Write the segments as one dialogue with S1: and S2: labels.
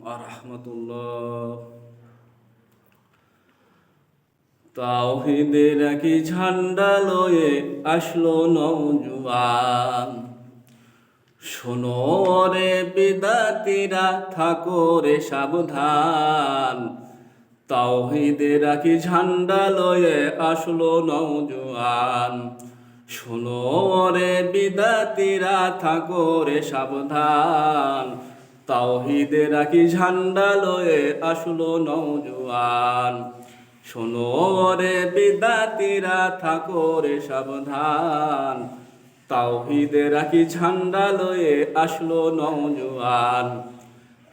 S1: রাহমাতুল্লাহ। তাওহীদের একই ঝান্ডা লয়ে আসলো নওজোয়ান, শোনো রে বিদাতিরা থাকো রে সাবধান। তাওহীদের একই ঝান্ডা লয়ে আসলো নওজোয়ান, শোনো রে বিদাতিরা থাকো রে সাবধান। তাওহীদের একই ঝান্ডা লয়ে আসলো নওজোয়ান, শোনো রে বিদাতিরা থাকো রে সাবধান। তাওহীদের একই ঝান্ডা লয়ে আসলো নওজোয়ান,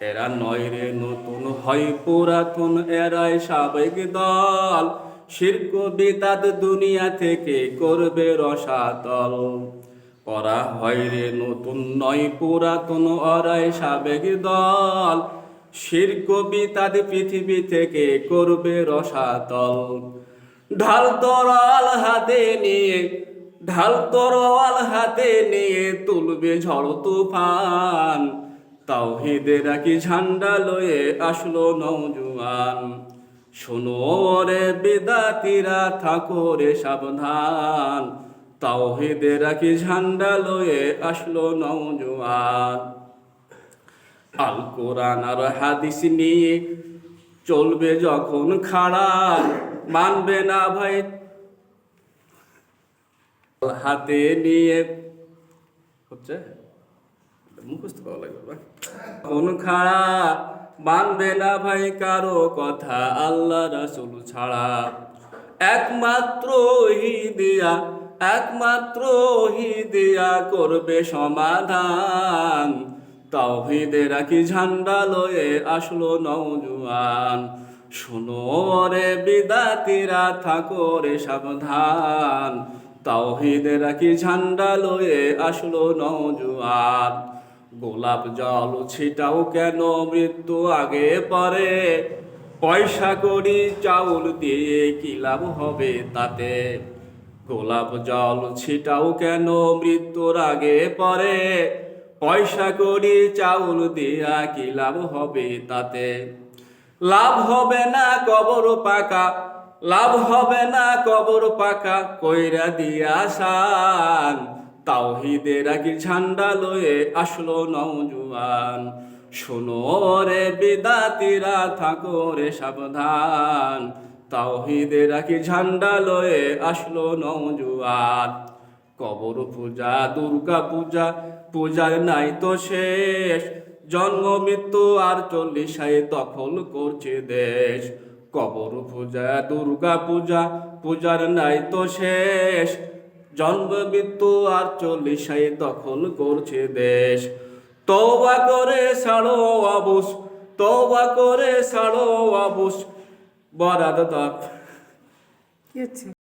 S1: এরা নয় রে নতুন হয় পুরাতন, এরাই সাবেক দল। শিরক বিদাত দুনিয়া থেকে করবে রসাতল। ওরা হয় রে নতুন নয় পুরাতন, ওরাই সাবেক দল। শিরক বিদাত পৃথিবী থেকে করবে রসাতল। ঢাল তরোয়াল হাতে নিয়ে, ঢাল তরোয়াল হাতে নিয়ে তুলবে ঝড় তুফান। তাওহীদের একই ঝান্ডা লয়ে আসলো নওজোয়ান, শোনো রে বিদাতিরা থাকো রে সাবধান। তাওহীদের একই ঝান্ডা লয়ে আসলো নওজোয়ান। আল কোরআন আর হাদিস নিয়ে চলবে যখন খাড়া, মানবে না ভাই হাতে নিয়ে। হচ্ছে মুখস্থ করা লাগবে, কোন খাড়া মানবে না ভাই কারো কথা আল্লাহ রাসূল ছাড়া। একমাত্র হিদিয়া, একমাত্র হিদিয়া করবে সমাধান। তাওহীদের একই ঝান্ডা লয়ে আসলো নওজোয়ান, শোনো রে বিদাতিরা থাকো রে সাবধান। তাওহীদের একই ঝান্ডা লয়ে আসলো নওজোয়ান। গোলাপ জল ছিটাও কেন মৃত্যু আগে পরে, পয়সা কড়ি চাউল দিয়ে কি লাভ হবে তাতে। গোলাপ জল ছিটাও কেন মৃত্যুর আগে পরে, পয়সা কড়ি চাউল দিয়া কি লাভ হবে তাতে। লাভ হবে না কবর পাকা, লাভ হবে না কবর পাকা কইরা দিয়া শান। তাওহীদের একই ঝান্ডা লয়ে আসলো নওজোয়ান, শোনো রে বিদাতিরা থাকো রে সাবধান। তাওহীদের একই ঝান্ডা লয়ে আসলো নওজোয়ান। কবর পূজা দুর্গা পূজা, পূজার নাই তো শেষ। জন্ম মৃত্যু আর 40 দখল করছে দেশ। কবর পূজা দুর্গা পূজা, পূজার নাই তো শেষ। জন্ম মৃত্যু আর 40 দখল করছে দেশ। তওবা করে ছাড়ো আবুস, তওবা করে ছাড়ো আবুস, বরাদ দাও।